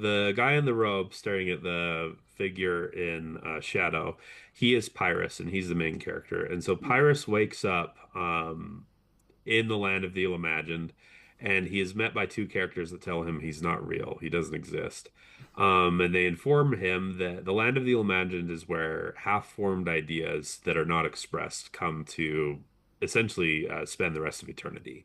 the guy in the robe staring at the figure in shadow, he is Pyrrhus, and he's the main character. And so Pyrrhus wakes up in the land of the ill-imagined, and he is met by two characters that tell him he's not real, he doesn't exist. And they inform him that the land of the ill-imagined is where half-formed ideas that are not expressed come to essentially spend the rest of eternity.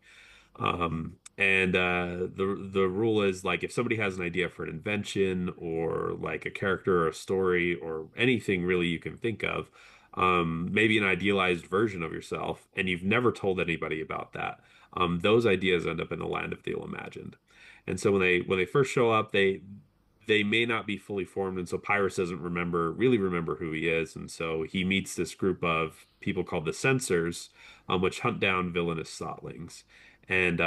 And the rule is like if somebody has an idea for an invention or like a character or a story or anything really you can think of, maybe an idealized version of yourself, and you've never told anybody about that, those ideas end up in the land of the ill-imagined. And so when they first show up, they may not be fully formed, and so Pyrrhus doesn't really remember who he is, and so he meets this group of people called the Censors, which hunt down villainous sotlings. And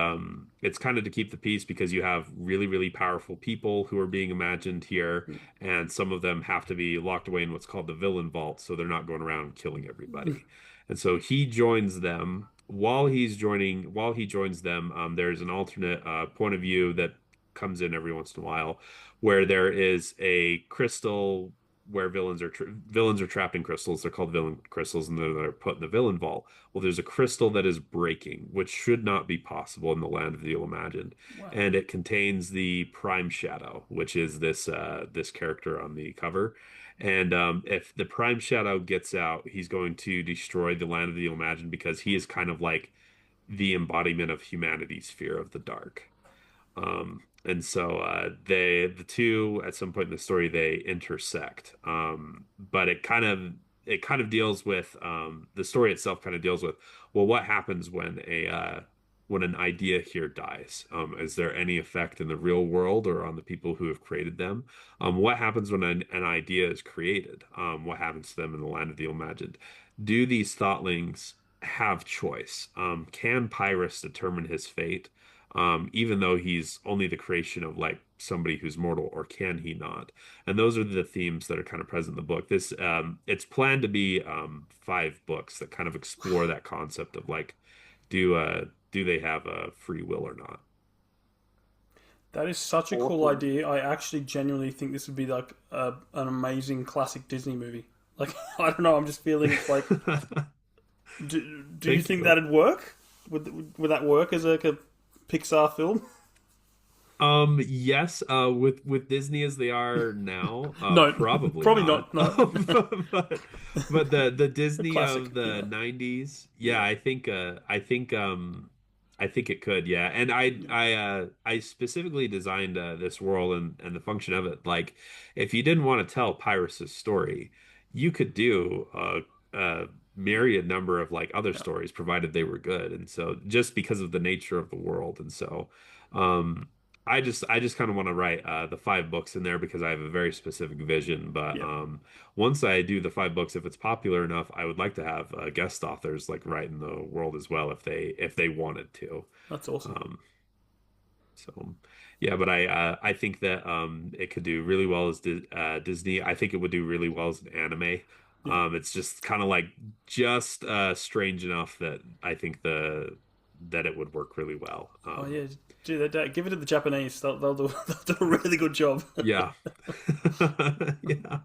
it's kind of to keep the peace because you have really, really powerful people who are being imagined here, and some of them have to be locked away in what's called the villain vault, so they're not going around killing everybody. And so he joins them. While he joins them, there's an alternate point of view that comes in every once in a while, where there is a crystal where villains are trapped in crystals. They're called villain crystals, and they're put in the villain vault. Well, there's a crystal that is breaking, which should not be possible in the land of the ill-imagined, Wow. and it contains the Prime Shadow, which is this character on the cover. And if the Prime Shadow gets out, he's going to destroy the land of the ill-imagined because he is kind of like the embodiment of humanity's fear of the dark. And so the two at some point in the story they intersect. But it kind of deals with the story itself kind of deals with, well, what happens when an idea here dies? Is there any effect in the real world or on the people who have created them? What happens when an idea is created? What happens to them in the land of the imagined? Do these thoughtling have choice? Can Pyrrhus determine his fate? Even though he's only the creation of like somebody who's mortal, or can he not? And those are the themes that are kind of present in the book. This it's planned to be five books that kind of explore that concept of like, do they have a free will or not? That is such a cool Awesome. idea. I actually genuinely think this would be like an amazing classic Disney movie. Like, I don't know, I'm just feeling it's like, do you Thank think you. that'd work? Would that work as like a Pixar film? Yes, with Disney as they are now, No, probably probably not. not. No, But the a Disney classic, of you the know. 90s, Yeah, yeah, I think it could, yeah. And I specifically designed this world and the function of it. Like, if you didn't want to tell Pyrrhus' story, you could do a myriad number of like other yeah, stories, provided they were good. And so, just because of the nature of the world, and so. Um, I just kind of want to write the five books in there because I have a very specific vision. But yeah. once I do the five books, if it's popular enough, I would like to have guest authors like write in the world as well if they wanted to. That's awesome. Um, so yeah, but I think that it could do really well as Disney. I think it would do really well as an anime. Yeah. It's just kind of like just strange enough that I think the that it would work really well. Oh yeah, do that. Give it to the Japanese. They'll do they'll do a really good job. Yeah. Yeah.